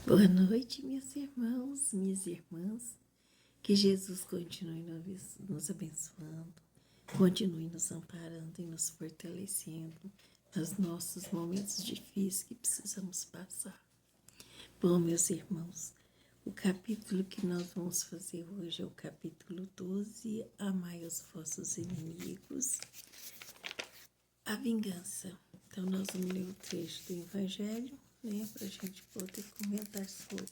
Boa noite, meus irmãos, minhas irmãs. Que Jesus continue nos abençoando, continue nos amparando e nos fortalecendo nos nossos momentos difíceis que precisamos passar. Bom, meus irmãos, o capítulo que nós vamos fazer hoje é o capítulo 12, Amai os vossos inimigos, a vingança. Então, nós vamos ler o trecho do Evangelho, né, para a gente poder comentar sobre.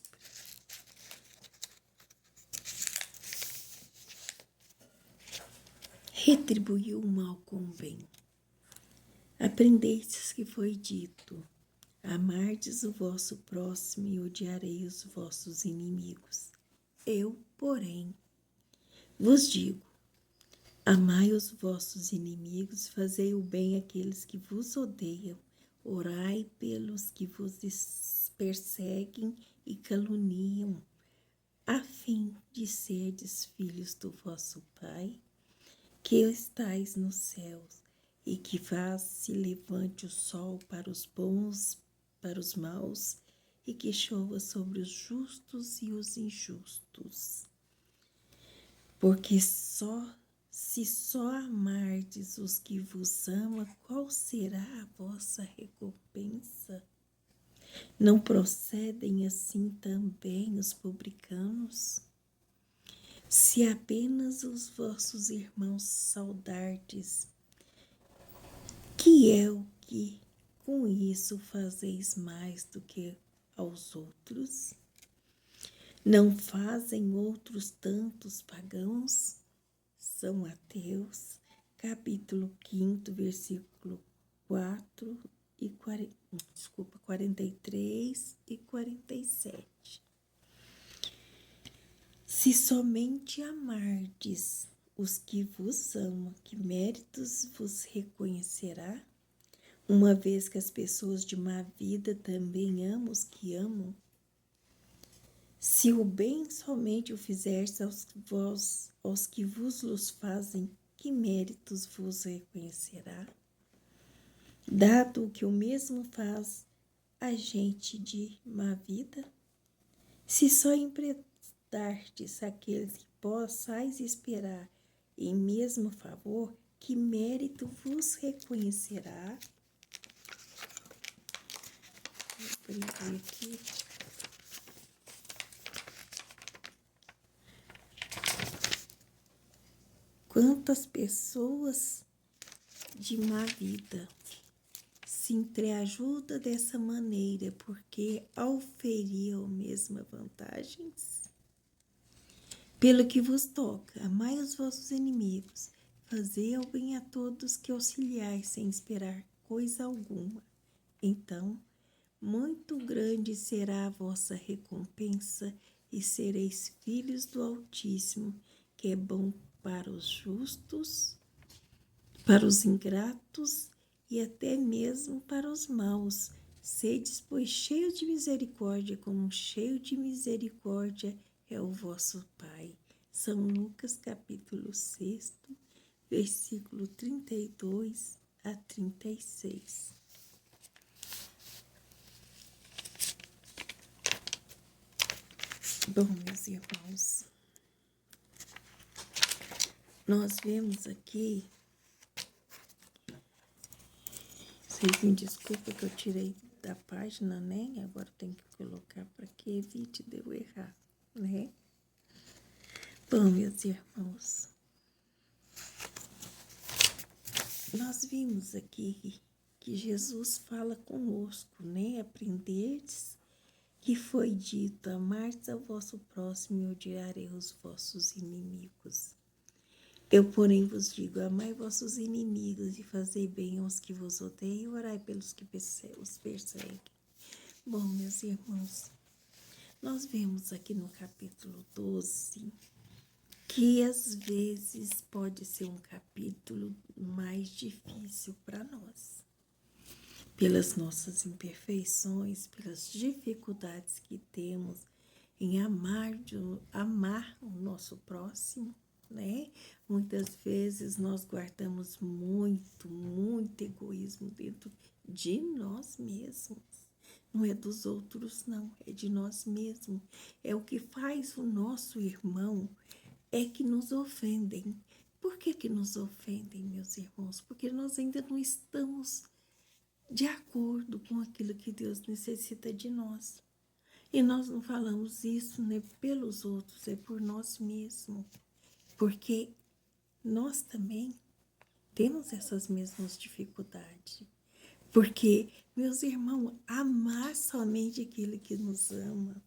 Retribuiu o mal com o bem. Aprendestes que foi dito: amardes o vosso próximo e odiareis os vossos inimigos. Eu, porém, vos digo: amai os vossos inimigos, fazei o bem àqueles que vos odeiam, orai pelos que vos perseguem e caluniam, a fim de serdes filhos do vosso Pai, que estais nos céus, e que faz se levante o sol para os bons, para os maus, e que chova sobre os justos e os injustos. Porque se só amardes os que vos amam, qual será a vossa recompensa? Não procedem assim também os publicanos? Se apenas os vossos irmãos saudardes, que é o que com isso fazeis mais do que aos outros? Não fazem outros tantos pagãos? São ateus, capítulo 5, versículo 4 e 43 e 47. Se somente amardes os que vos amam, que méritos vos reconhecerá? Uma vez que as pessoas de má vida também amam os que amam? Se o bem somente o fizerdes aos que vos los fazem, que méritos vos reconhecerá? Dado que o mesmo faz a gente de má vida? Se só emprestardes àqueles que possais esperar em mesmo favor, que mérito vos reconhecerá? Vou abrir aqui. Quantas pessoas de má vida se entreajudam dessa maneira porque auferiam mesmas vantagens? Pelo que vos toca, amai os vossos inimigos, fazei o bem a todos que auxiliais sem esperar coisa alguma. Então, muito grande será a vossa recompensa e sereis filhos do Altíssimo, que é bom para os justos, para os ingratos e até mesmo para os maus. Sedes, pois, cheios de misericórdia, como cheio de misericórdia é o vosso Pai. São Lucas, capítulo 6, versículo 32 a 36. Bom, meus irmãos, nós vemos aqui, vocês me desculpem que eu tirei da página, né? Agora tem que colocar para que evite de eu errar, né? Bom, meus irmãos, nós vimos aqui que Jesus fala conosco, né? Aprenderdes que foi dito: amardes ao vosso próximo e odiarei os vossos inimigos. Eu, porém, vos digo: amai vossos inimigos e fazei bem aos que vos odeiam, orai pelos que os perseguem. Bom, meus irmãos, nós vemos aqui no capítulo 12 que às vezes pode ser um capítulo mais difícil para nós, pelas nossas imperfeições, pelas dificuldades que temos em amar o nosso próximo, né? Muitas vezes nós guardamos muito egoísmo dentro de nós mesmos. Não é dos outros, não, é de nós mesmos. É o que faz o nosso irmão, é que nos ofendem. Por que nos ofendem, meus irmãos? Porque nós ainda não estamos de acordo com aquilo que Deus necessita de nós. E nós não falamos isso, né, pelos outros, é por nós mesmos. Porque nós também temos essas mesmas dificuldades. Porque, meus irmãos, amar somente aquele que nos ama.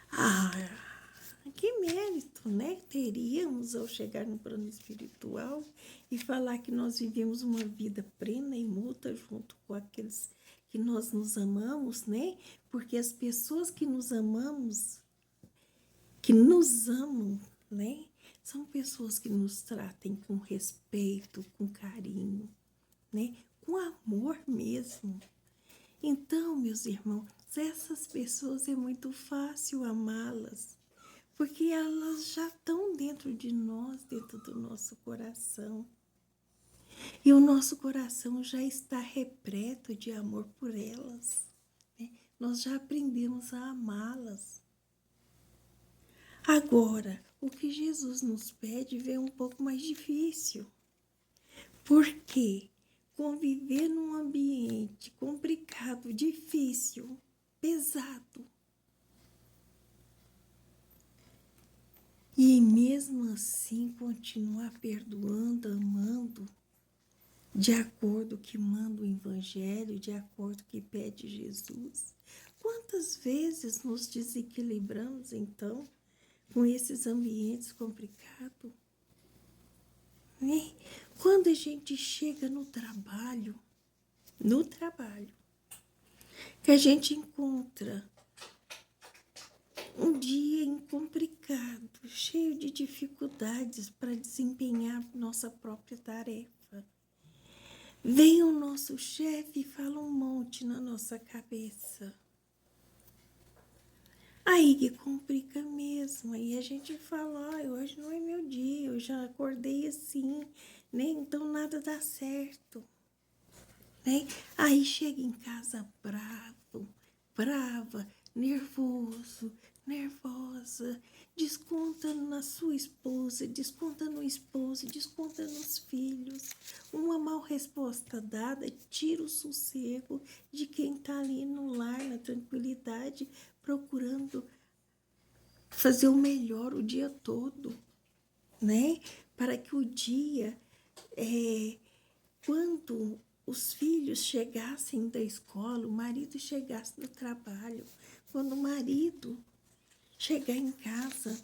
Ah, que mérito, né? Teríamos ao chegar no plano espiritual e falar que nós vivemos uma vida plena e mútua junto com aqueles que nós nos amamos, né? Porque as pessoas que nos amamos, que nos amam, né? São pessoas que nos tratem com respeito, com carinho, né? Com amor mesmo. Então, meus irmãos, essas pessoas é muito fácil amá-las, porque elas já estão dentro de nós, dentro do nosso coração. E o nosso coração já está repleto de amor por elas, né? Nós já aprendemos a amá-las. Agora, o que Jesus nos pede é um pouco mais difícil. Por quê? Conviver num ambiente complicado, difícil, pesado. E mesmo assim continuar perdoando, amando, de acordo com que manda o Evangelho, de acordo com que pede Jesus. Quantas vezes nos desequilibramos, então, com esses ambientes complicados? Né? Quando a gente chega no trabalho, que a gente encontra um dia complicado, cheio de dificuldades para desempenhar nossa própria tarefa. Vem o nosso chefe e fala um monte na nossa cabeça. Aí que complica mesmo, aí a gente fala, hoje não é meu dia, eu já acordei assim, né? Então nada dá certo. Né? Aí chega em casa brava, nervoso, nervosa, desconta na sua esposa, desconta no esposo, desconta nos filhos. Uma mal resposta dada tira o sossego de quem está ali no lar, na tranquilidade, procurando fazer o melhor o dia todo, né? Para que o dia, quando os filhos chegassem da escola, o marido chegasse do trabalho, quando o marido chegar em casa,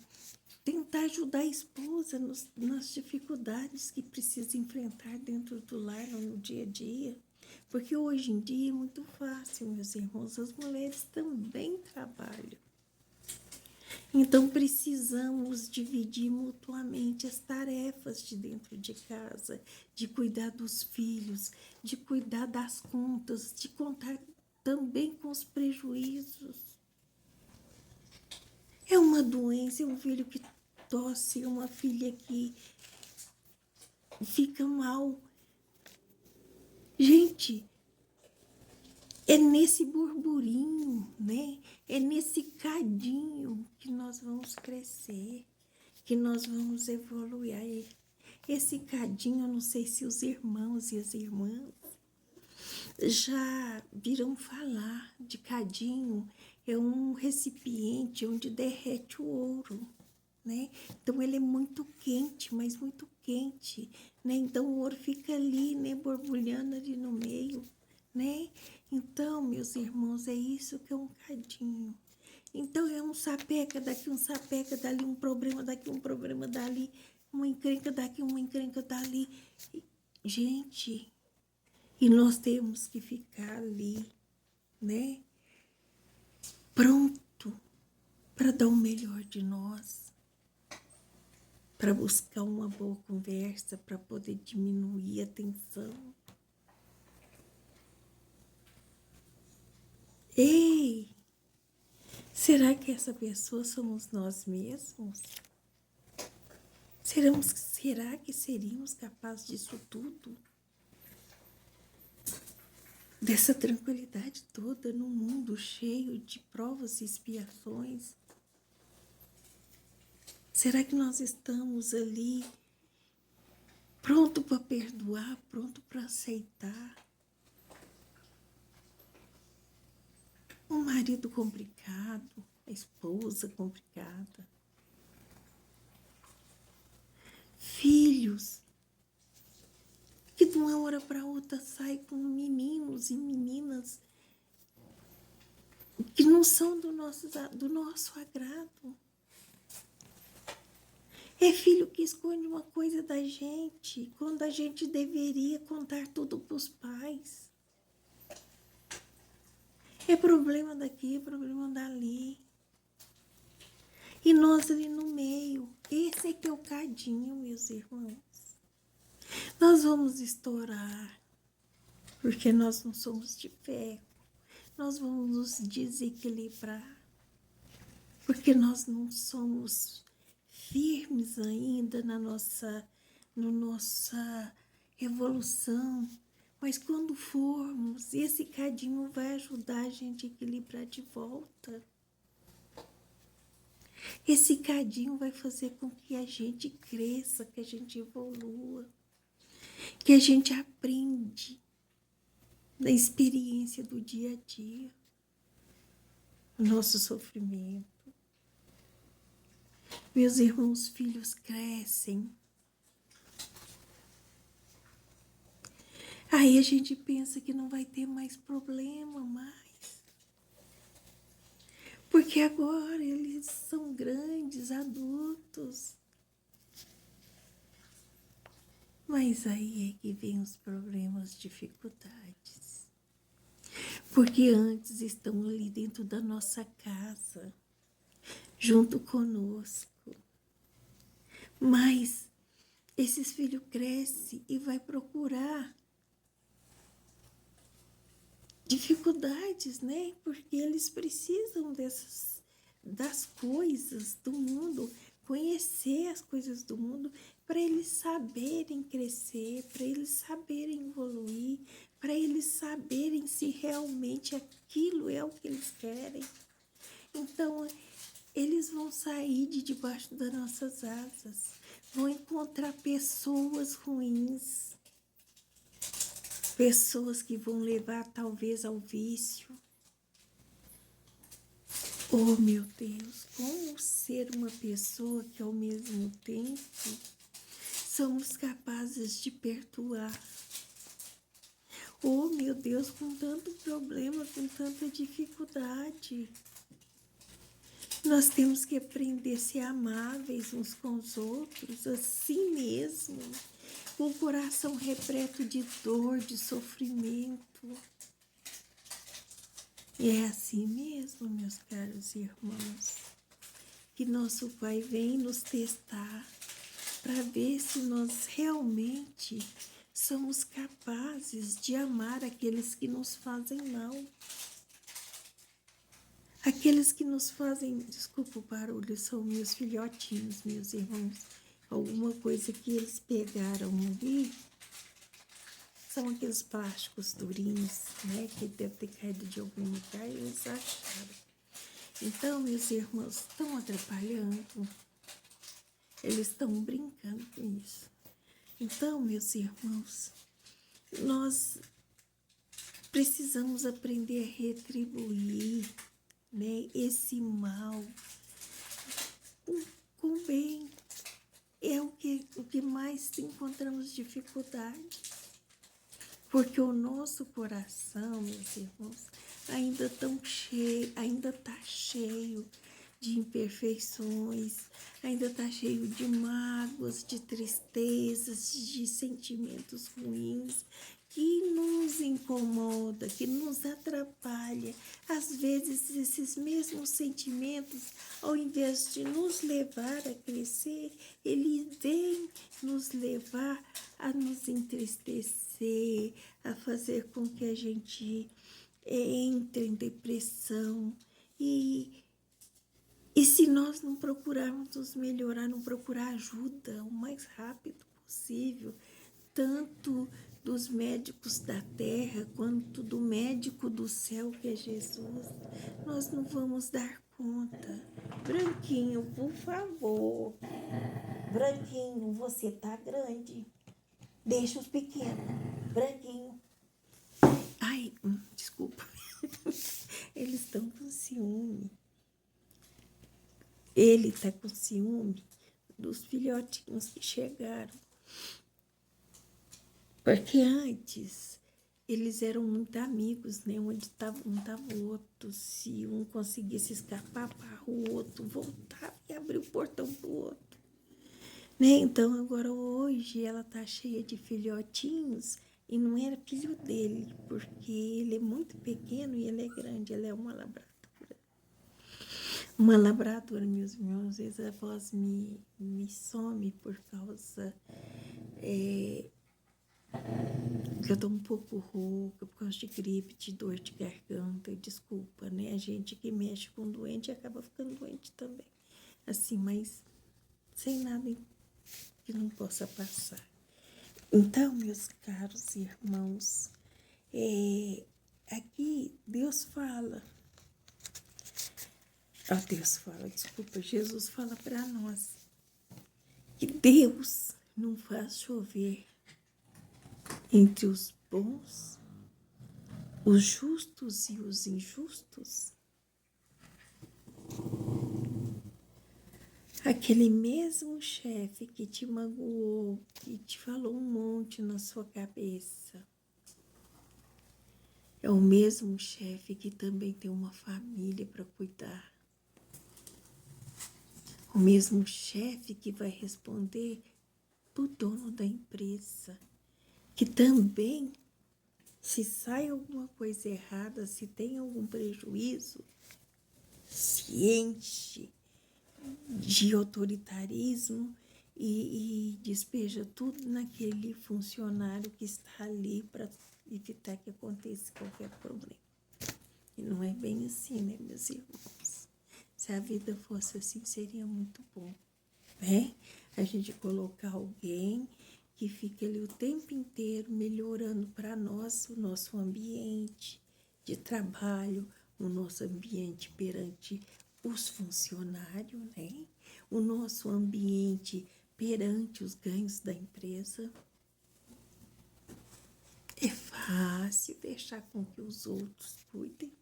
tentar ajudar a esposa nas dificuldades que precisa enfrentar dentro do lar no dia a dia. Porque hoje em dia é muito fácil, meus irmãos, as mulheres também trabalham. Então, precisamos dividir mutuamente as tarefas de dentro de casa, de cuidar dos filhos, de cuidar das contas, de contar também com os prejuízos. É uma doença, é um filho que tosse, uma filha que fica mal. Gente, é nesse burburinho, né? É nesse cadinho que nós vamos crescer, que nós vamos evoluir. Esse cadinho, eu não sei se os irmãos e as irmãs já viram falar de cadinho. É um recipiente onde derrete o ouro, né? Então ele é muito quente, mas muito quente, né? Então o ouro fica ali, né, borbulhando ali no meio, né? Então, meus irmãos, é isso que é um cadinho. Então é um sapeca daqui, um sapeca dali, um problema daqui, um problema dali, uma encrenca daqui, uma encrenca dali. Gente, e nós temos que ficar ali, né? Pronto para dar o melhor de nós, para buscar uma boa conversa, para poder diminuir a tensão. Ei, será que essa pessoa somos nós mesmos? Será que seríamos capazes disso tudo? dessa tranquilidade toda no mundo cheio de provas e expiações? Será que nós estamos ali pronto para perdoar, pronto para aceitar? Um marido complicado, a esposa complicada, filhos que de uma hora para outra saem com meninos e meninas que não são do nosso agrado. É filho que esconde uma coisa da gente, quando a gente deveria contar tudo para os pais. É problema daqui, é problema dali. E nós ali no meio, esse é que é o cadinho, meus irmãos. Nós vamos estourar, porque nós não somos de ferro. Nós vamos nos desequilibrar, porque nós não somos firmes ainda na nossa evolução. Mas quando formos, esse cadinho vai ajudar a gente a equilibrar de volta. Esse cadinho vai fazer com que a gente cresça, que a gente evolua, que a gente aprende da experiência do dia a dia, o nosso sofrimento. Meus irmãos, filhos crescem. Aí a gente pensa que não vai ter mais problema mais. Porque agora eles são grandes, adultos. Mas aí é que vem os problemas, dificuldades. Porque antes estão ali dentro da nossa casa, junto conosco. Mas esses filhos crescem e vai procurar dificuldades, né? Porque eles precisam das coisas do mundo, conhecer as coisas do mundo, para eles saberem crescer, para eles saberem evoluir, para eles saberem se realmente aquilo é o que eles querem. Então, eles vão sair de debaixo das nossas asas, vão encontrar pessoas ruins, pessoas que vão levar talvez ao vício. Oh, meu Deus, como ser uma pessoa que ao mesmo tempo somos capazes de perdoar. Oh, meu Deus, com tanto problema, com tanta dificuldade. Nós temos que aprender a ser amáveis uns com os outros, assim mesmo, com o coração repleto de dor, de sofrimento. E é assim mesmo, meus caros irmãos, que nosso Pai vem nos testar para ver se nós realmente somos capazes de amar aqueles que nos fazem mal. Aqueles que nos fazem, desculpa o barulho, são meus filhotinhos, meus irmãos. Alguma coisa que eles pegaram ali, são aqueles plásticos durinhos, né, que deve ter caído de algum lugar e eles acharam. Então, meus irmãos, estão atrapalhando, eles estão brincando com isso. Então, meus irmãos, nós precisamos aprender a retribuir, né, esse mal com bem. É o que mais encontramos dificuldade. Porque o nosso coração, meus irmãos, ainda está cheio de imperfeições, ainda está cheio de mágoas, de tristezas, de sentimentos ruins, que nos incomoda, que nos atrapalha. Às vezes, esses mesmos sentimentos, ao invés de nos levar a crescer, eles vêm nos levar a nos entristecer, a fazer com que a gente entre em depressão. E se nós não procurarmos nos melhorar, não procurar ajuda o mais rápido possível, tanto dos médicos da terra quanto do médico do céu, que é Jesus. Nós não vamos dar conta. Branquinho, por favor. Branquinho, você tá grande. Deixa os pequenos. Branquinho. Ai, desculpa. Eles estão com ciúme. Ele tá com ciúme dos filhotinhos que chegaram. Porque antes eles eram muito amigos, né? Onde estava um estava o outro. Se um conseguisse escapar para o outro, voltava e abria o portão para o outro. Né? Então agora hoje ela tá cheia de filhotinhos e não era filho dele, porque ele é muito pequeno e ele é grande, ela é uma labradora. Uma labradora, meus irmãos, às vezes a voz me some por causa que eu tô um pouco rouca, por causa de gripe, de dor de garganta, desculpa, né? A gente que mexe com doente acaba ficando doente também. Assim, mas sem nada que não possa passar. Então, meus caros irmãos, aqui Deus fala, desculpa, Jesus fala para nós que Deus não faz chover entre os bons, os justos e os injustos. Aquele mesmo chefe que te magoou, que te falou um monte na sua cabeça, é o mesmo chefe que também tem uma família para cuidar. O mesmo chefe que vai responder para o dono da empresa, que também, se sai alguma coisa errada, se tem algum prejuízo, se enche de autoritarismo e despeja tudo naquele funcionário que está ali para evitar que aconteça qualquer problema. E não é bem assim, né, meus irmãos? Se a vida fosse assim, seria muito bom, né? A gente colocar alguém que fica ali o tempo inteiro melhorando para nós o nosso ambiente de trabalho, o nosso ambiente perante os funcionários, né? O nosso ambiente perante os ganhos da empresa. É fácil deixar com que os outros cuidem,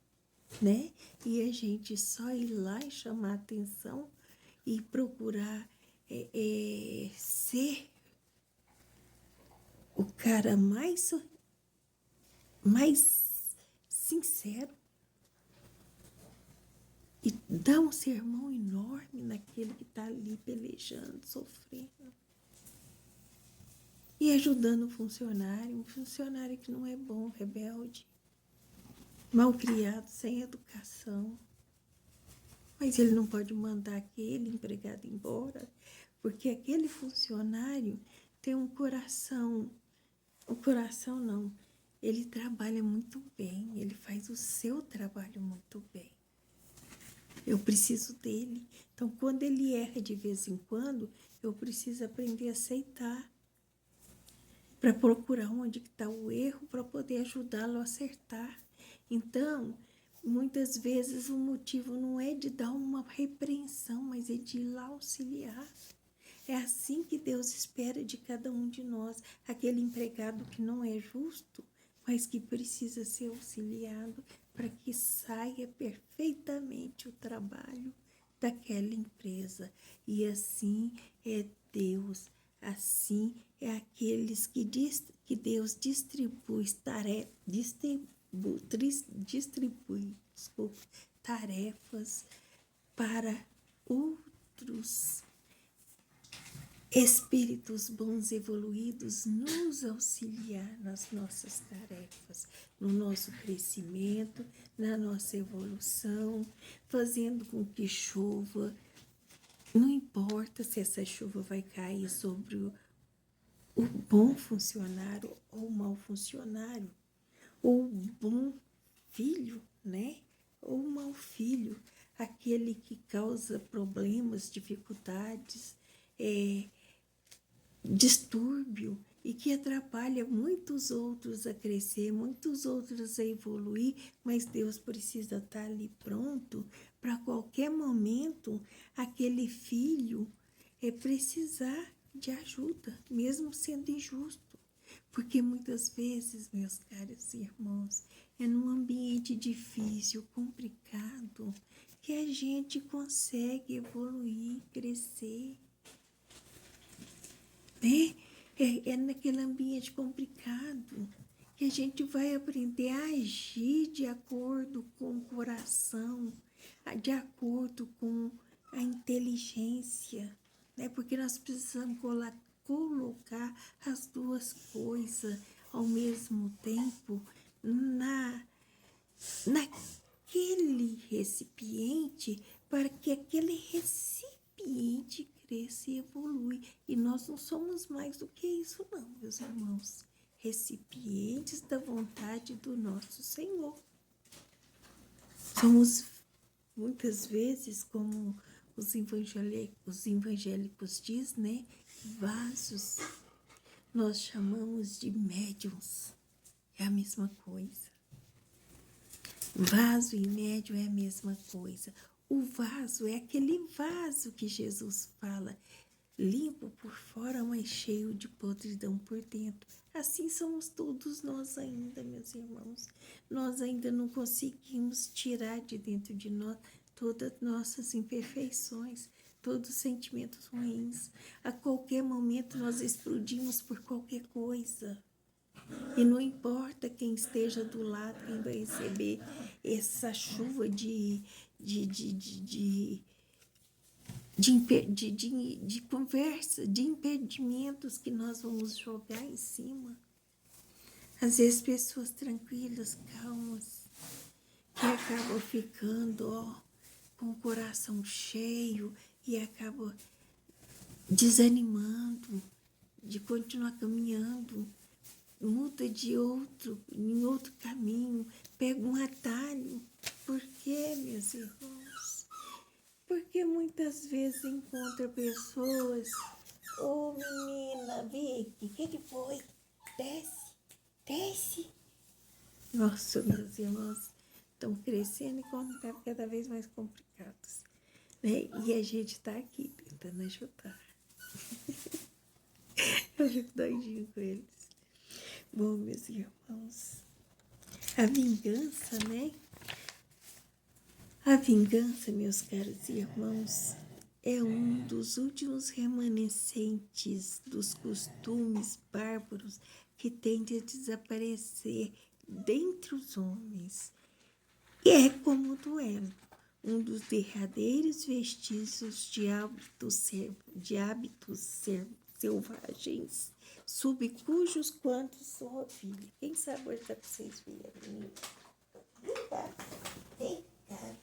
né? E a gente só ir lá e chamar atenção e procurar ser o cara mais sincero e dar um sermão enorme naquele que está ali pelejando, sofrendo. E ajudando um funcionário que não é bom, rebelde, mal criado, sem educação. Mas ele não pode mandar aquele empregado embora, porque aquele funcionário tem um coração não, ele trabalha muito bem, ele faz o seu trabalho muito bem. Eu preciso dele. Então, quando ele erra de vez em quando, eu preciso aprender a aceitar, para procurar onde está o erro, para poder ajudá-lo a acertar. Então, muitas vezes o motivo não é de dar uma repreensão, mas é de ir lá auxiliar. É assim que Deus espera de cada um de nós, aquele empregado que não é justo, mas que precisa ser auxiliado para que saia perfeitamente o trabalho daquela empresa. E assim é Deus, assim é aqueles que Deus distribui tarefas para outros espíritos bons evoluídos nos auxiliar nas nossas tarefas, no nosso crescimento, na nossa evolução, fazendo com que chova. Não importa se essa chuva vai cair sobre o bom funcionário ou o mau funcionário, ou o bom filho, né? Ou o mau filho, aquele que causa problemas, dificuldades, distúrbio e que atrapalha muitos outros a crescer, muitos outros a evoluir, mas Deus precisa estar ali pronto para qualquer momento aquele filho precisar de ajuda, mesmo sendo injusto. Porque muitas vezes, meus caros irmãos, é num ambiente difícil, complicado, que a gente consegue evoluir, crescer, né? É naquele ambiente complicado que a gente vai aprender a agir de acordo com o coração, de acordo com a inteligência, né? Porque nós precisamos colocar as duas coisas ao mesmo tempo naquele recipiente para que aquele recipiente cresça e evolui. E nós não somos mais do que isso não, meus irmãos. Recipientes da vontade do nosso Senhor. Somos muitas vezes, como os evangélicos diz, né? Vasos. Nós chamamos de médiums. É a mesma coisa. Vaso e médium é a mesma coisa. O vaso é aquele vaso que Jesus fala, limpo por fora, mas cheio de podridão por dentro. Assim somos todos nós ainda, meus irmãos. Nós ainda não conseguimos tirar de dentro de nós todas nossas imperfeições, todos os sentimentos ruins. A qualquer momento nós explodimos por qualquer coisa. E não importa quem esteja do lado, quem vai receber essa chuva de conversa, de impedimentos que nós vamos jogar em cima. Às vezes pessoas tranquilas, calmas, que acabam ficando com o coração cheio e acabam desanimando de continuar caminhando, muda em outro caminho, pega um atalho. Por quê, meus irmãos? Porque muitas vezes encontra pessoas, menina, vem aqui, o que foi? Desce. Nossa, meus irmãos, estão crescendo e cada vez mais complicados, né? E a gente está aqui tentando ajudar. Eu fico doidinho com eles. Bom, meus irmãos, a vingança, né? A vingança, meus caros irmãos, é um dos últimos remanescentes dos costumes bárbaros que tende a desaparecer dentre os homens. E é como o duelo, um dos derradeiros vestígios de hábitos selvagens, sob cujos quantos sou ovelha. Quem sabe hoje dá para vocês verem? Vem cá.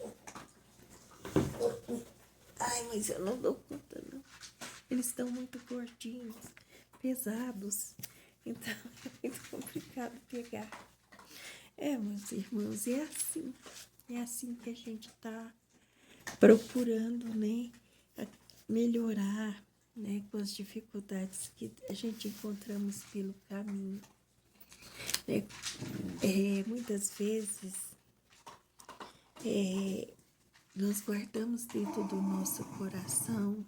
Ai, mas eu não dou conta, não. Eles estão muito gordinhos, pesados. Então é muito complicado pegar. Meus irmãos, é assim que a gente está procurando, né, melhorar, né, com as dificuldades que a gente encontramos pelo caminho. Muitas vezes nós guardamos dentro do nosso coração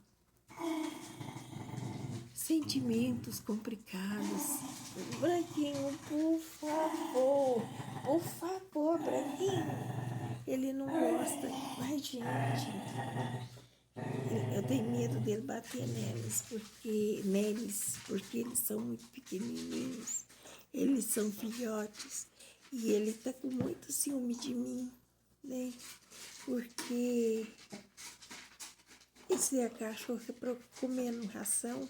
sentimentos complicados. Branquinho, por favor, Branquinho. Ele não gosta. Ai, gente, eu tenho medo dele bater neles, porque eles são muito pequenininhos. Eles são filhotes. E ele tá com muito ciúme de mim, né? Porque esse é a cachorra comendo ração,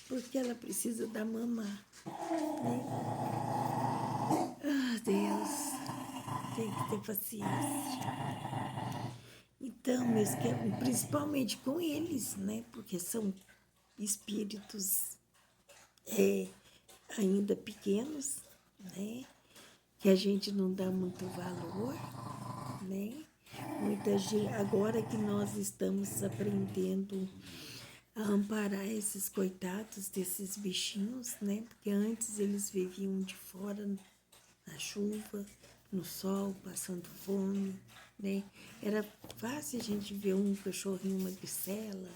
porque ela precisa da mamá, né? Ah, Deus, tem que ter paciência. Então, principalmente com eles, né? Porque são espíritos ainda pequenos, né? Que a gente não dá muito valor, né? Muita gente, agora que nós estamos aprendendo a amparar esses coitados desses bichinhos, né? Porque antes eles viviam de fora, na chuva, no sol, passando fome, né? Era fácil a gente ver um cachorrinho, uma gricela,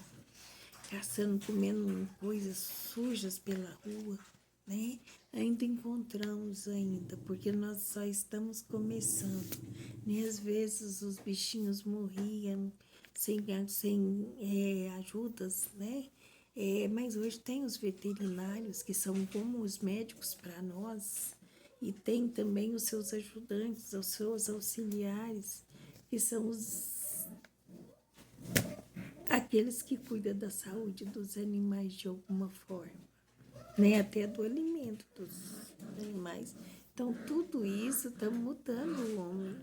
caçando, comendo coisas sujas pela rua, né? Ainda encontramos ainda, porque nós só estamos começando, né? Às vezes os bichinhos morriam sem ajudas, né? Mas hoje tem os veterinários que são como os médicos para nós, e tem também os seus ajudantes, os seus auxiliares, que são aqueles que cuidam da saúde dos animais de alguma forma, né? Até do alimento dos animais. Então, tudo isso está mudando o homem.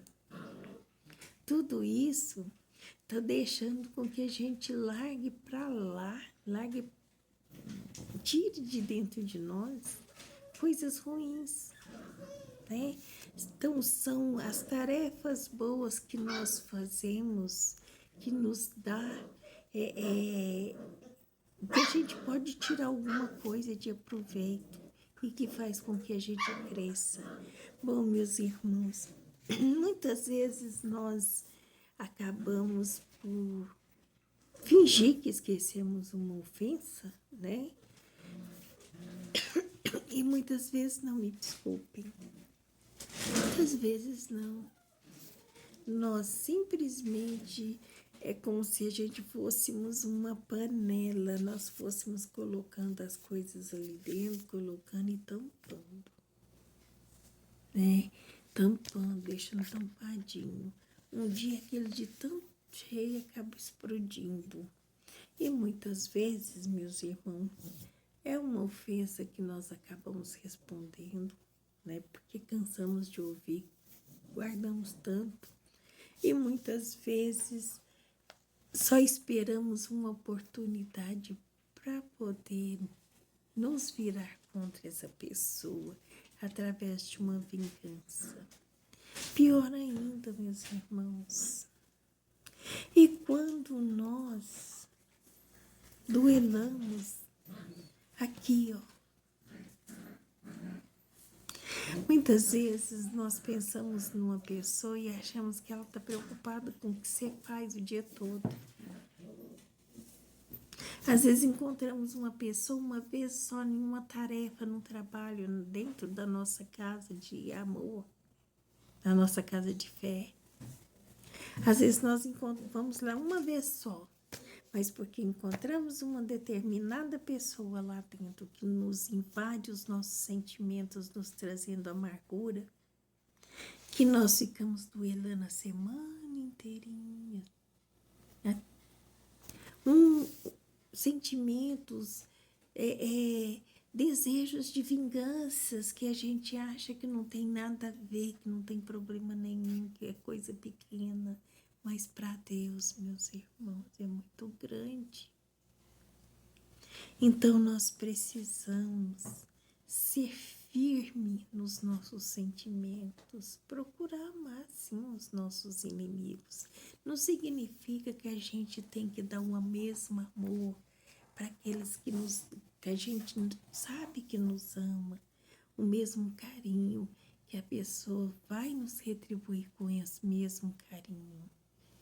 Tudo isso está deixando com que a gente largue para lá, tire de dentro de nós coisas ruins, né? Então, são as tarefas boas que nós fazemos que nos dá que a gente pode tirar alguma coisa de aproveito e que faz com que a gente cresça. Bom, meus irmãos, muitas vezes nós acabamos por fingir que esquecemos uma ofensa, né? E muitas vezes, não me desculpem, muitas vezes não. Nós simplesmente é como se a gente fôssemos uma panela, nós fôssemos colocando as coisas ali dentro, colocando e tampando, né? Tampando, deixando tampadinho. Um dia aquele de tão cheio acaba explodindo. E muitas vezes, meus irmãos, é uma ofensa que nós acabamos respondendo, né? Porque cansamos de ouvir, guardamos tanto. E muitas vezes só esperamos uma oportunidade para poder nos virar contra essa pessoa através de uma vingança. Pior ainda, meus irmãos, e quando nós duelamos aqui, ó, muitas vezes nós pensamos numa pessoa e achamos que ela está preocupada com o que você faz o dia todo. Às vezes encontramos uma pessoa uma vez só em uma tarefa, num trabalho, dentro da nossa casa de amor, da nossa casa de fé. Às vezes nós vamos lá uma vez só, mas porque encontramos uma determinada pessoa lá dentro que nos invade os nossos sentimentos, nos trazendo amargura, que nós ficamos duelando a semana inteirinha. Sentimentos, desejos de vinganças que a gente acha que não tem nada a ver, que não tem problema nenhum, que é coisa pequena. Mas para Deus, meus irmãos, é muito grande. Então nós precisamos ser firme nos nossos sentimentos, procurar amar sim os nossos inimigos. Não significa que a gente tem que dar o mesmo amor para aqueles que a gente sabe que nos ama, o mesmo carinho, que a pessoa vai nos retribuir com esse mesmo carinho.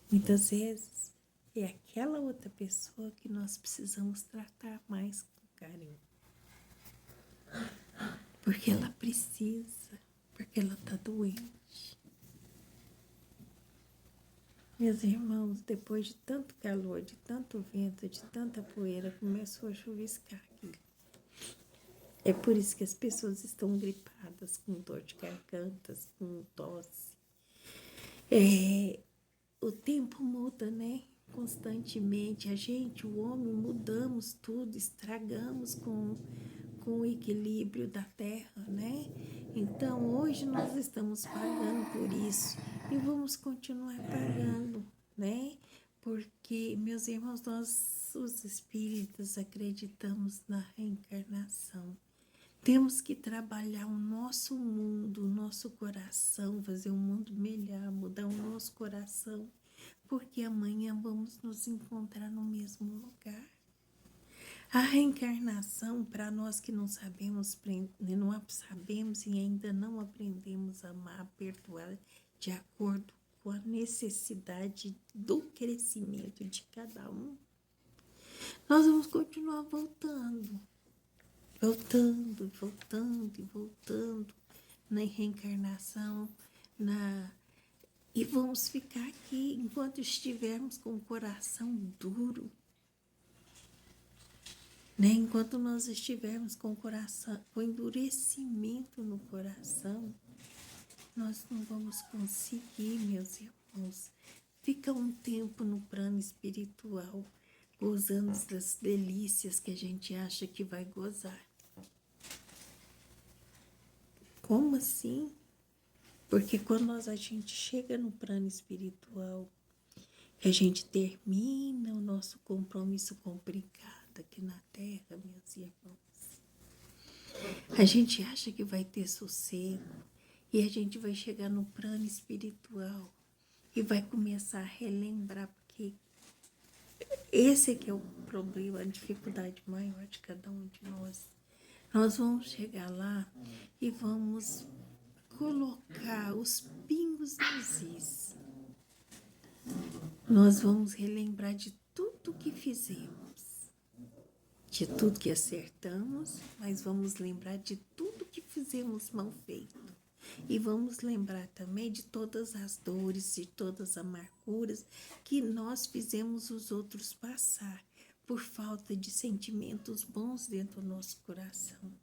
Muitas vezes é aquela outra pessoa que nós precisamos tratar mais com carinho. Porque ela precisa, porque ela está doente. Meus irmãos, depois de tanto calor, de tanto vento, de tanta poeira, começou a chuviscar aqui. É por isso que as pessoas estão gripadas, com dor de garganta, com tosse. O tempo muda, né? Constantemente. A gente, o homem, mudamos tudo, estragamos com o equilíbrio da terra, né? Então, hoje nós estamos pagando por isso e vamos continuar pagando, né? Porque, meus irmãos, nós, os espíritas, acreditamos na reencarnação. Temos que trabalhar o nosso mundo, o nosso coração, fazer um mundo melhor, mudar o nosso coração, porque amanhã vamos nos encontrar no mesmo lugar. A reencarnação, para nós que não sabemos, não sabemos e ainda não aprendemos a amar, a perdoar de acordo com a necessidade do crescimento de cada um, nós vamos continuar voltando na reencarnação, e vamos ficar aqui enquanto estivermos com o coração duro, né? Enquanto nós estivermos com o coração, com endurecimento no coração, nós não vamos conseguir, meus irmãos, ficar um tempo no plano espiritual, gozando das delícias que a gente acha que vai gozar. Como assim? Porque quando a gente chega no plano espiritual, que a gente termina o nosso compromisso complicado aqui na Terra, meus irmãos, a gente acha que vai ter sossego e a gente vai chegar no plano espiritual e vai começar a relembrar, porque esse é que é o problema, a dificuldade maior de cada um de nós. Nós vamos chegar lá e vamos colocar os pingos nos is. Nós vamos relembrar de tudo que fizemos, de tudo que acertamos, mas vamos lembrar de tudo que fizemos mal feito. E vamos lembrar também de todas as dores, de todas as amarguras que nós fizemos os outros passar, por falta de sentimentos bons dentro do nosso coração,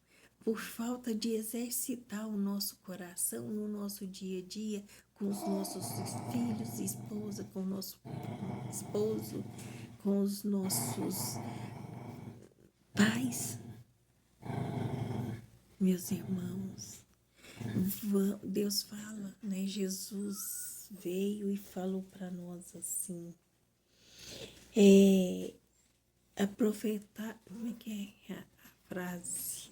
por falta de exercitar o nosso coração no nosso dia a dia, com os nossos filhos e esposa, com o nosso esposo, com os nossos pais. Meus irmãos, Deus fala, né? Jesus veio e falou para nós assim, aproveitar, como é que é a frase?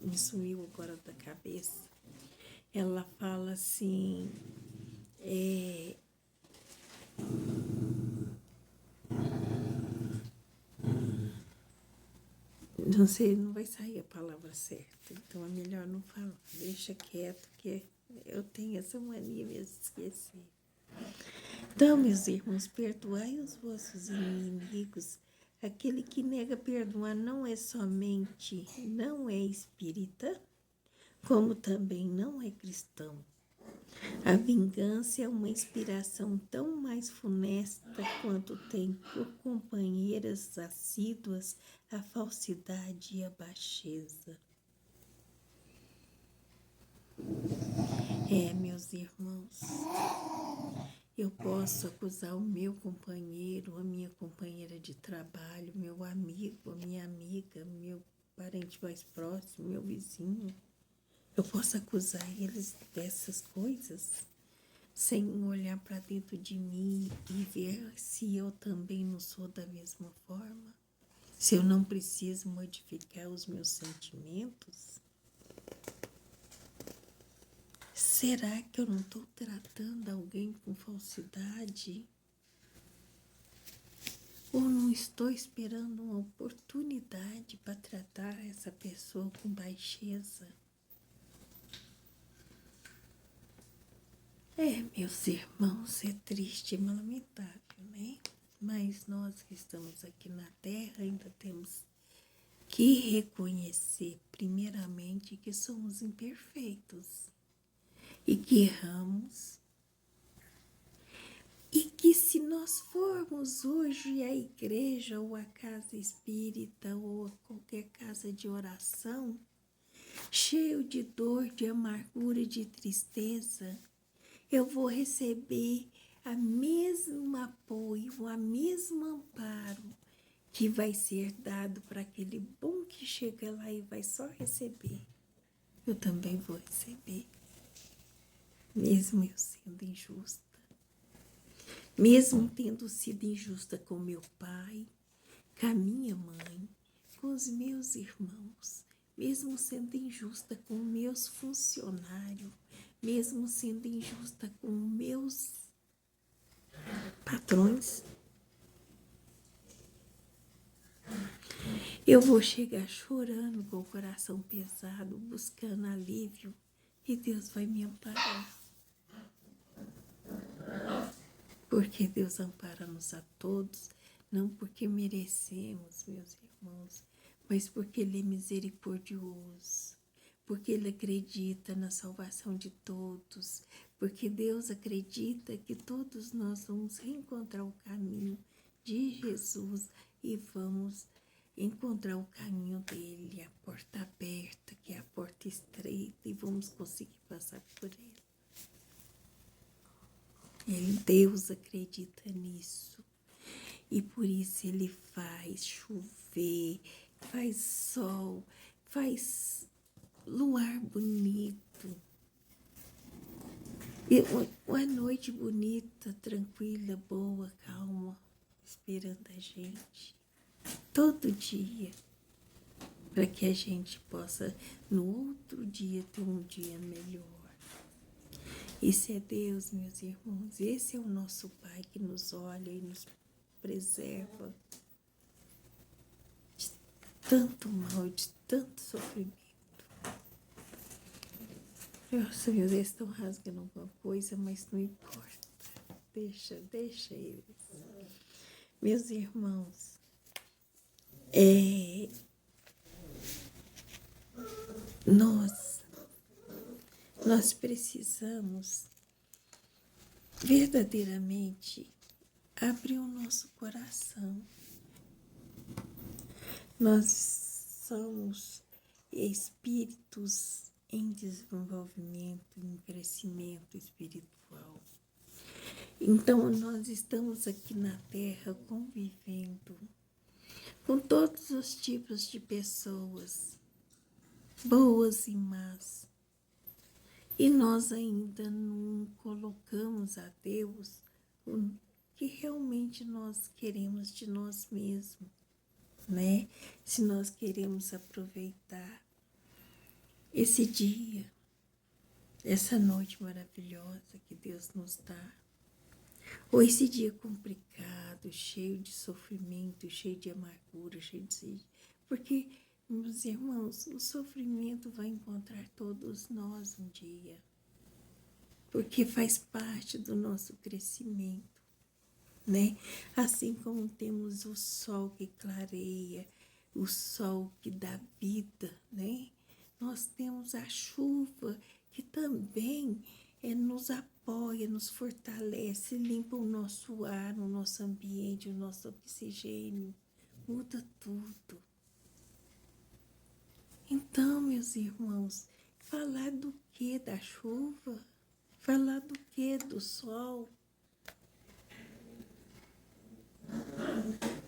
Me sumiu agora da cabeça. Ela fala assim, não sei, não vai sair a palavra certa, então é melhor não falar, deixa quieto, que eu tenho essa mania mesmo de esquecer. Então, meus irmãos, perdoai os vossos inimigos. Aquele que nega perdoar não é somente, não é espírita, como também não é cristão. A vingança é uma inspiração tão mais funesta quanto tem por companheiras assíduas a falsidade e a baixeza. Meus irmãos, eu posso acusar o meu companheiro, a minha companheira de trabalho, meu amigo, a minha amiga, meu parente mais próximo, meu vizinho. Eu posso acusar eles dessas coisas sem olhar para dentro de mim e ver se eu também não sou da mesma forma, se eu não preciso modificar os meus sentimentos. Será que eu não estou tratando alguém com falsidade? Ou não estou esperando uma oportunidade para tratar essa pessoa com baixeza? Meus irmãos, é triste e lamentável, né? Mas nós que estamos aqui na Terra ainda temos que reconhecer, primeiramente, que somos imperfeitos e que erramos. E que se nós formos hoje à igreja ou à casa espírita ou a qualquer casa de oração, cheio de dor, de amargura e de tristeza, eu vou receber a mesmo apoio, a mesmo amparo que vai ser dado para aquele bom que chega lá e vai só receber. Eu também vou receber, mesmo eu sendo injusta, mesmo tendo sido injusta com meu pai, com a minha mãe, com os meus irmãos, mesmo sendo injusta com meus funcionários, mesmo sendo injusta com meus patrões. Eu vou chegar chorando com o coração pesado, buscando alívio, e Deus vai me amparar. Porque Deus ampara-nos a todos, não porque merecemos, meus irmãos, mas porque Ele é misericordioso, porque Ele acredita na salvação de todos, porque Deus acredita que todos nós vamos reencontrar o caminho de Jesus e vamos encontrar o caminho dele, a porta aberta, que é a porta estreita, e vamos conseguir passar por ela. Deus acredita nisso. E por isso Ele faz chover, faz sol, faz luar bonito. E uma noite bonita, tranquila, boa, calma, esperando a gente. Todo dia. Para que a gente possa, no outro dia, ter um dia melhor. Esse é Deus, meus irmãos. Esse é o nosso Pai que nos olha e nos preserva de tanto mal, de tanto sofrimento. Nossa, meu Deus, estão rasgando alguma coisa, mas não importa. Deixa eles. Meus irmãos, nós precisamos verdadeiramente abrir o nosso coração. Nós somos espíritos em desenvolvimento, em crescimento espiritual. Então, nós estamos aqui na Terra convivendo com todos os tipos de pessoas, boas e más. E nós ainda não colocamos a Deus o que realmente nós queremos de nós mesmos, né? Se nós queremos aproveitar esse dia, essa noite maravilhosa que Deus nos dá, ou esse dia complicado, cheio de sofrimento, cheio de amargura, cheio de... Porque, meus irmãos, o sofrimento vai encontrar todos nós um dia. Porque faz parte do nosso crescimento, né? Assim como temos o sol que clareia, o sol que dá vida, né? Nós temos a chuva que também nos apoia, nos fortalece, limpa o nosso ar, o nosso ambiente, o nosso oxigênio, muda tudo. Então, meus irmãos, falar do que da chuva? Falar do que do sol?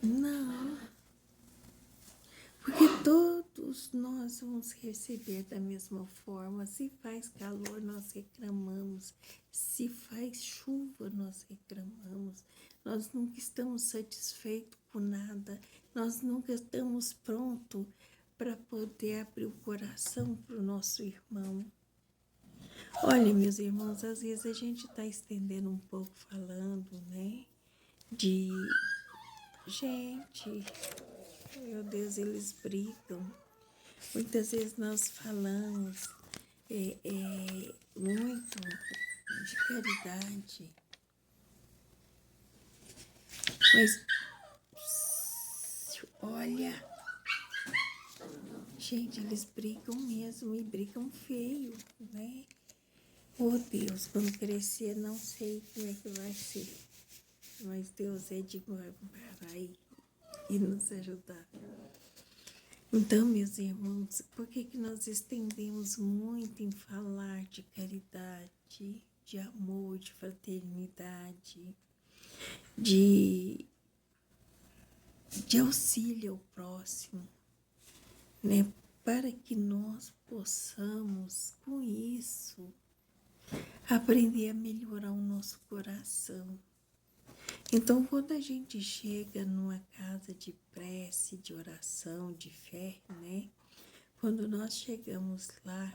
Não. Porque todos nós vamos receber da mesma forma. Se faz calor, nós reclamamos. Se faz chuva, nós reclamamos. Nós nunca estamos satisfeitos com nada. Nós nunca estamos prontos para poder abrir o coração para o nosso irmão. Olha, meus irmãos, às vezes a gente está estendendo um pouco falando, né? De gente, meu Deus, eles brigam. Muitas vezes nós falamos muito de caridade, mas olha, gente, eles brigam mesmo e brigam feio, né? Oh Deus, quando crescer não sei como é que vai ser, mas Deus é de parar e nos ajudar. Então, meus irmãos, por que nós estendemos muito em falar de caridade, de amor, de fraternidade, de auxílio ao próximo, né? Para que nós possamos, com isso, aprender a melhorar o nosso coração. Então, quando a gente chega numa casa de prece, de oração, de fé, né? Quando nós chegamos lá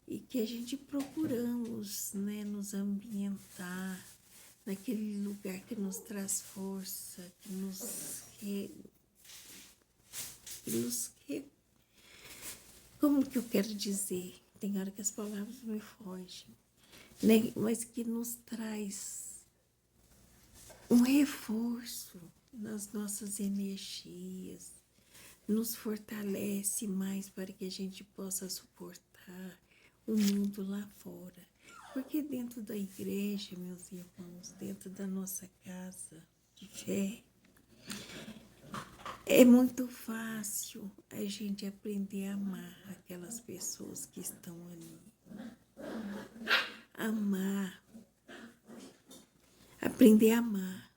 e que a gente procuramos, né, nos ambientar naquele lugar que nos traz força, que nos como que eu quero dizer? Tem hora que as palavras me fogem, né? Mas que nos traz um reforço nas nossas energias, nos fortalece mais para que a gente possa suportar o mundo lá fora. Porque dentro da igreja, meus irmãos, dentro da nossa casa de fé, é muito fácil a gente aprender a amar aquelas pessoas que estão ali. Amar, aprender a amar,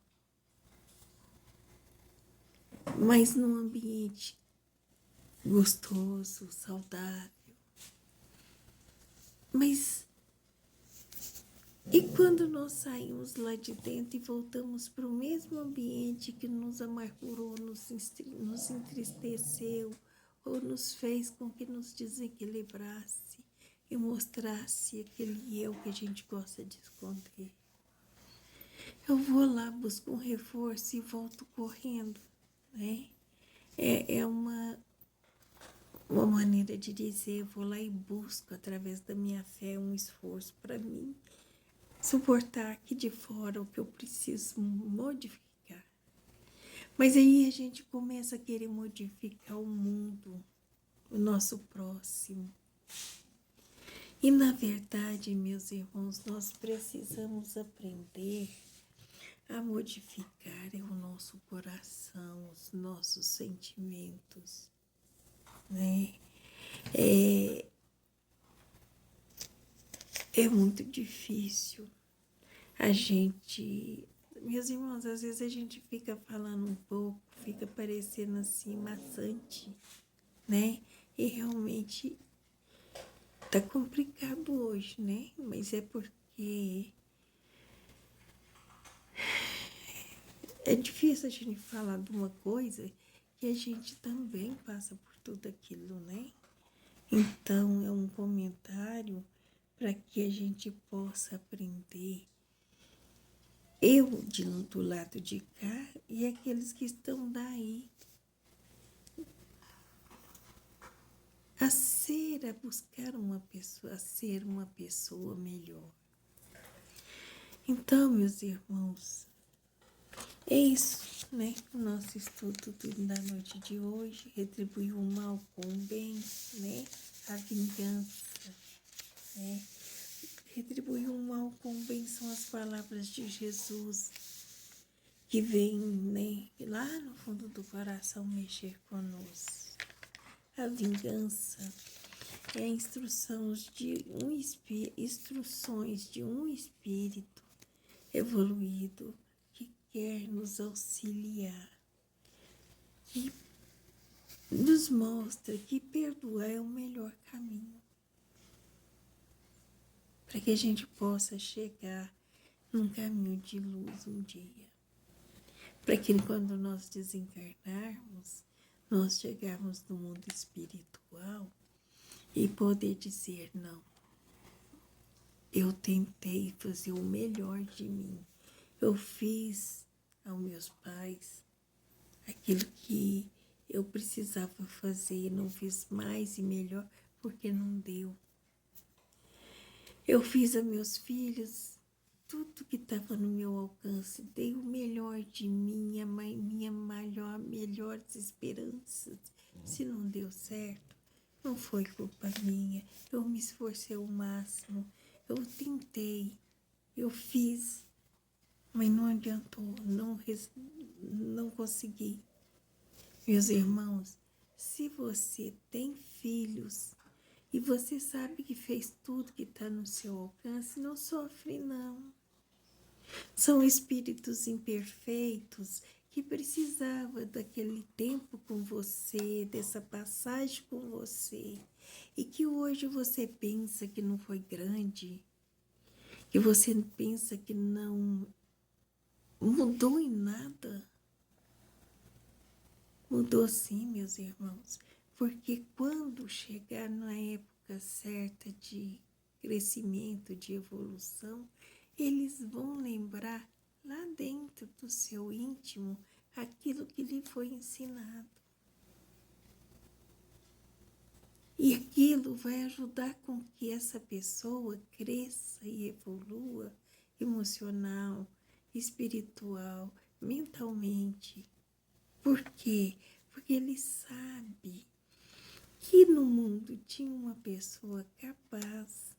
mas num ambiente gostoso, saudável. Mas e quando nós saímos lá de dentro e voltamos para o mesmo ambiente que nos amargurou, nos entristeceu, ou nos fez com que nos desequilibrasse e mostrasse aquele eu que a gente gosta de esconder? Eu vou lá, busco um reforço e volto correndo, né? É uma maneira de dizer, eu vou lá e busco, através da minha fé, um esforço para mim suportar aqui de fora o que eu preciso modificar. Mas aí a gente começa a querer modificar o mundo, o nosso próximo. E na verdade, meus irmãos, nós precisamos aprender a modificar o nosso coração, os nossos sentimentos, né? É muito difícil a gente, meus irmãos, às vezes a gente fica falando um pouco, fica parecendo assim maçante, né? E realmente tá complicado hoje, né? Mas é porque é difícil a gente falar de uma coisa que a gente também passa por tudo aquilo, né? Então é um comentário para que a gente possa aprender, eu do lado de cá e aqueles que estão daí, a buscar uma pessoa, a ser uma pessoa melhor. Então, meus irmãos, é isso, né? O nosso estudo da noite de hoje, retribuir o mal com o bem, né? A vingança, né? Retribuir o mal com o bem são as palavras de Jesus que vêm, né, lá no fundo do coração mexer conosco. A vingança é instruções de um espírito evoluído que quer nos auxiliar, que nos mostra que perdoar é o melhor caminho para que a gente possa chegar num caminho de luz um dia. Para que quando nós desencarnarmos, nós chegarmos no mundo espiritual e poder dizer, não, eu tentei fazer o melhor de mim. Eu fiz aos meus pais aquilo que eu precisava fazer, não fiz mais e melhor porque não deu. Eu fiz a meus filhos tudo que estava no meu alcance, dei o melhor de mim, minha melhores esperanças. Se não deu certo, não foi culpa minha. Eu me esforcei ao máximo, eu tentei, eu fiz, mas não adiantou, não consegui. Meus irmãos, se você tem filhos e você sabe que fez tudo que está no seu alcance, não sofre não. São espíritos imperfeitos que precisavam daquele tempo com você, dessa passagem com você, e que hoje você pensa que não foi grande, que você pensa que não mudou em nada. Mudou sim, meus irmãos, porque quando chegar na época certa de crescimento, de evolução, eles vão lembrar lá dentro do seu íntimo aquilo que lhe foi ensinado. E aquilo vai ajudar com que essa pessoa cresça e evolua emocional, espiritual, mentalmente. Por quê? Porque ele sabe que no mundo tinha uma pessoa capaz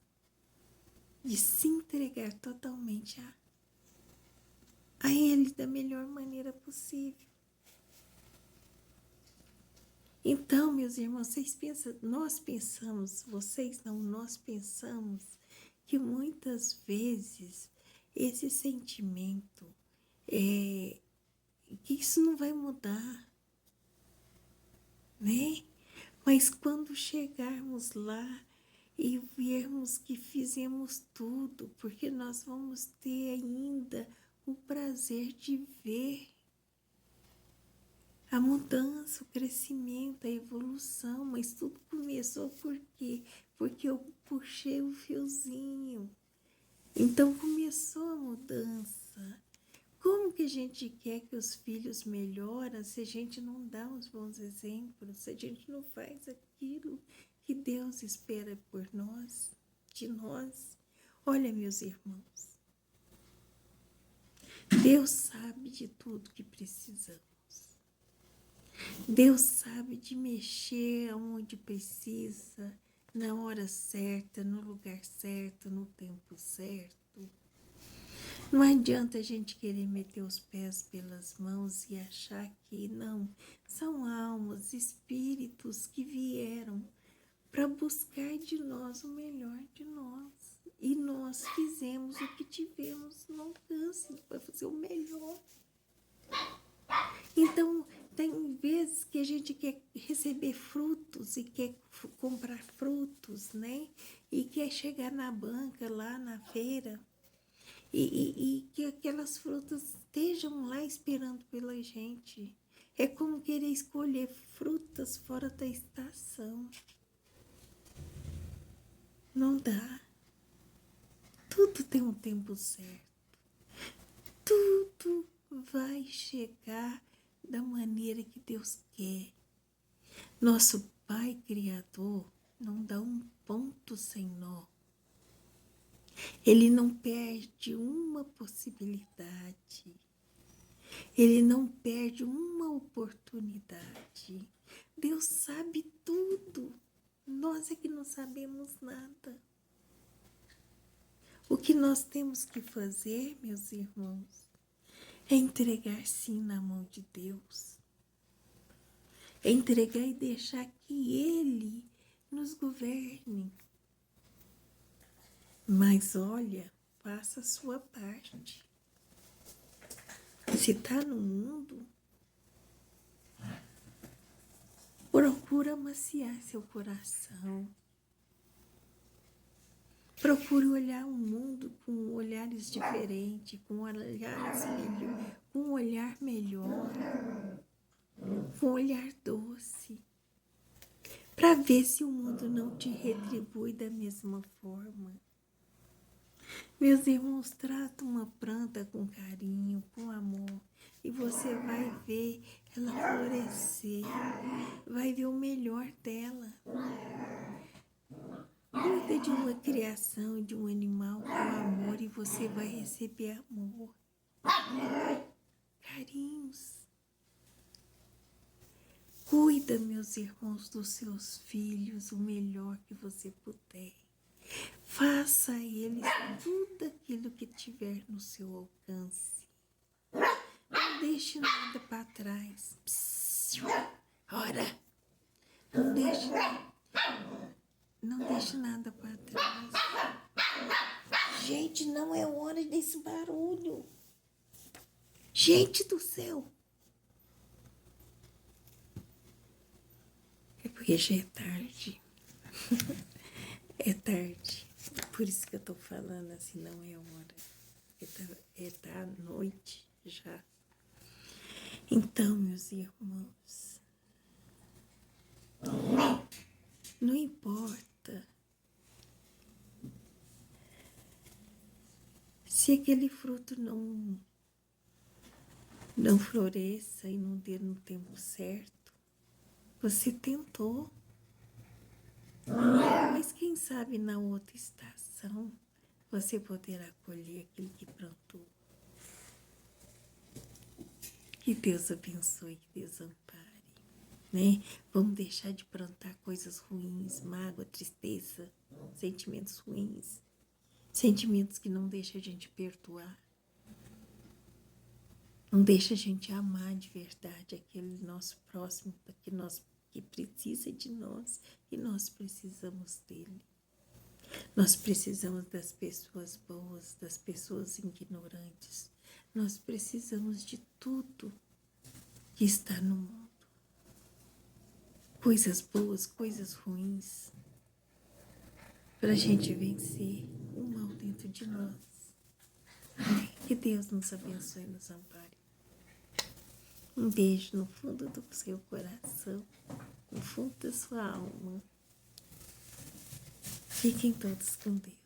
de se entregar totalmente a ele da melhor maneira possível. Então, meus irmãos, nós pensamos, vocês não, nós pensamos que muitas vezes esse sentimento que isso não vai mudar, né? Mas quando chegarmos lá e vermos que fizemos tudo, porque nós vamos ter ainda o prazer de ver a mudança, o crescimento, a evolução, mas tudo começou por quê? Porque eu puxei o fiozinho. Então começou a mudança. Como que a gente quer que os filhos melhorem se a gente não dá os bons exemplos, se a gente não faz aquilo que Deus espera por nós, de nós? Olha, meus irmãos, Deus sabe de tudo que precisamos. Deus sabe de mexer onde precisa, na hora certa, no lugar certo, no tempo certo. Não adianta a gente querer meter os pés pelas mãos e achar que não. São almas, espíritos que vieram para buscar de nós o melhor de nós. E nós fizemos o que tivemos no alcance para fazer o melhor. Então, tem vezes que a gente quer receber frutos e quer comprar frutos, né? E quer chegar na banca, lá na feira, e que aquelas frutas estejam lá esperando pela gente. É como querer escolher frutas fora da estação. Não dá. Tudo tem um tempo certo. Tudo vai chegar da maneira que Deus quer. Nosso Pai Criador não dá um ponto sem nó. Ele não perde uma possibilidade. Ele não perde uma oportunidade. Deus sabe tudo. Nós é que não sabemos nada. O que nós temos que fazer, meus irmãos, é entregar sim na mão de Deus. É entregar e deixar que Ele nos governe. Mas olha, faça a sua parte. Se está no mundo, procura amaciar seu coração. Procure olhar o mundo com olhares diferentes, com um olhar melhor, com um olhar doce, para ver se o mundo não te retribui da mesma forma. Meus irmãos, trata uma planta com carinho, com amor, e você vai ver ela florescer, vai ver o melhor dela. Cuida de uma criação, de um animal com amor, e você vai receber amor, carinhos. Cuida, meus irmãos, dos seus filhos o melhor que você puder. Faça a eles tudo aquilo que tiver no seu alcance. Não deixe nada para trás. Ora, não deixe nada para trás. Gente, não é hora desse barulho. Gente do céu. É porque já é tarde. É tarde. Por isso que eu tô falando assim, não é hora. Tá à noite já. Então, meus irmãos, não importa se aquele fruto não floresça e não dê no tempo certo. Você tentou. Mas quem sabe na outra estação você poderá colher aquilo que plantou. Que Deus abençoe, que Deus ampare, né? Vamos deixar de plantar coisas ruins, mágoa, tristeza, sentimentos ruins, sentimentos que não deixam a gente perdoar, não deixa a gente amar de verdade aquele nosso próximo, que precisa de nós e nós precisamos dele. Nós precisamos das pessoas boas, das pessoas ignorantes. Nós precisamos de tudo que está no mundo. Coisas boas, coisas ruins, para a gente vencer o mal dentro de nós. Que Deus nos abençoe e nos ampare. Um beijo no fundo do seu coração, no fundo da sua alma. Fiquem todos com Deus.